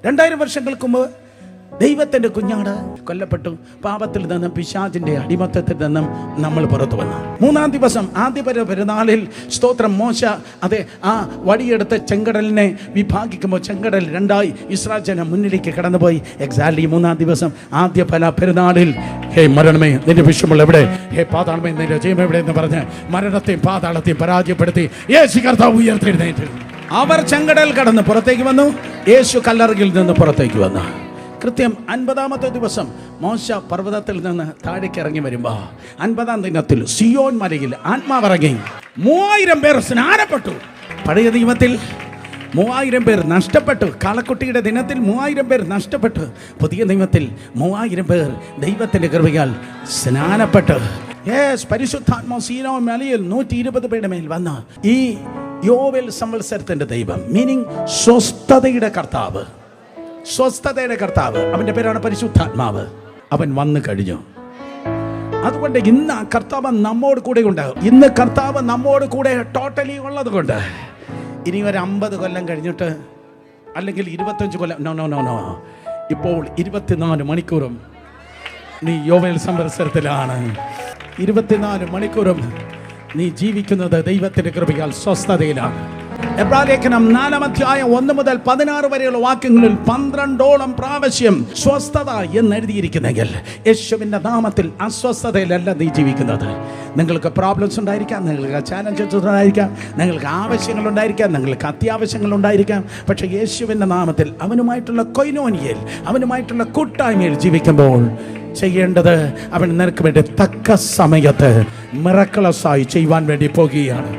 2000 വർഷങ്ങൾക്ക് മുമ്പ് ദൈവത്തിൻ്റെ കുഞ്ഞാട് കൊല്ലപ്പെട്ടു. പാപത്തിൽ നിന്നും പിശാചിൻ്റെ അടിമത്തത്തിൽ നിന്നും നമ്മൾ പുറത്തു വന്നു. 3-ാം ദിവസം ആദ്യ പെരുന്നാളിൽ സ്തോത്രം മോശ ആ വടിയെടുത്ത് ചെങ്കടലിനെ വിഭാഗിക്കുമ്പോൾ ചെങ്കടൽ 2ആയി ഇസ്രായേൽ ജനം മുന്നിലേക്ക് കടന്നുപോയി. എക്സാക്ട്ലി 3-ാം ദിവസം ആദ്യ പെരുന്നാളിൽ ഹേ മരണമേ നിന്റെ വിഷമുള്ള എവിടെ, ഹേ പാതാളമേ നിന്റെ ജയം എവിടെ എന്ന് പറഞ്ഞ് മരണത്തെയും പാതാളത്തെയും പരാജയപ്പെടുത്തി യേശു കർത്താവ് ഉയർത്തെഴുന്നേറ്റു. അവർ ചെങ്കടൽ കടന്ന് പുറത്തേക്ക് വന്നു. യേശു കല്ലറയിൽ നിന്ന് പുറത്തേക്ക് വന്നു. കൃത്യം 50-ാമത്തെ ദിവസം മോശ പർവ്വതത്തിൽ നിന്ന് താഴേക്ക് ഇറങ്ങി വരുമ്പോൾ 50-ാം ദിനത്തിൽ സിയോൻ മലയിൽ ആത്മാവിറങ്ങി 3000 പേർ സ്നാനപ്പെട്ടു. പഴയ നിയമത്തിൽ 3000 പേർ നഷ്ടപ്പെട്ടു. കാളക്കുട്ടിയുടെ ദിനത്തിൽ 3000 പേർ നഷ്ടപ്പെട്ടു. പുതിയ നിയമത്തിൽ 3000 പേർ ദൈവത്തിൻ്റെ കൃപയാൽ സ്നാനപ്പെട്ടു. പരിശുദ്ധാത്മാ സീനോ മലയിൽ 120 പേരുടെ മേൽ വന്ന് ഈ യോവേൽ സംവത്സരത്തിൻ്റെ ദൈവം, മീനിങ് സ്വസ്ഥതയുടെ കർത്താവ്, സ്വസ്ഥതയുടെ കർത്താവ്, അവൻ്റെ പേരാണ് പരിശുദ്ധാത്മാവ്. അവൻ വന്നു കഴിഞ്ഞു. അതുകൊണ്ട് ഇന്ന് കർത്താവ് നമ്മോട് കൂടെ ഉണ്ട്. ഇന്ന് കർത്താവ് നമ്മോട് കൂടെ ടോട്ടലി ഉള്ളത് കൊണ്ട് ഇനി ഒരു 50 കൊല്ലം കഴിഞ്ഞിട്ട് അല്ലെങ്കിൽ 25 കൊല്ലം നോ ഇപ്പോൾ 24 മണിക്കൂറും നീ യോവേൽ സംവത്സരത്തിലാണ്. 24 മണിക്കൂറും നീ ജീവിക്കുന്നത് ദൈവത്തിൻ്റെ കൃപയാൽ സ്വസ്ഥതയിലാണ്. എബ്രായലേഖനം 4-ാം അധ്യായം 1 മുതൽ 16 വരെയുള്ള വാക്യങ്ങളിൽ 12ഓളം പ്രാവശ്യം സ്വസ്ഥത എന്നെഴുതിയിരിക്കുന്നെങ്കിൽ യേശുവിൻ്റെ നാമത്തിൽ അസ്വസ്ഥതയിലല്ല നീ ജീവിക്കുന്നത്. നിങ്ങൾക്ക് പ്രോബ്ലംസ് ഉണ്ടായിരിക്കാം, നിങ്ങൾക്ക് ചാലഞ്ചസ് ഉണ്ടായിരിക്കാം, നിങ്ങൾക്ക് ആവശ്യങ്ങളുണ്ടായിരിക്കാം, നിങ്ങൾക്ക് അത്യാവശ്യങ്ങളുണ്ടായിരിക്കാം. പക്ഷേ യേശുവിൻ്റെ നാമത്തിൽ അവനുമായിട്ടുള്ള കൊയ്നോനിയയിൽ, അവനുമായിട്ടുള്ള കൂട്ടായ്മയിൽ ജീവിക്കുമ്പോൾ ചെയ്യേണ്ടത് അവൻ നിനക്ക് വേണ്ടി തക്ക സമയത്ത് മിറക്കിളസായി ചെയ്യുവാൻ വേണ്ടി പോകുകയാണ്.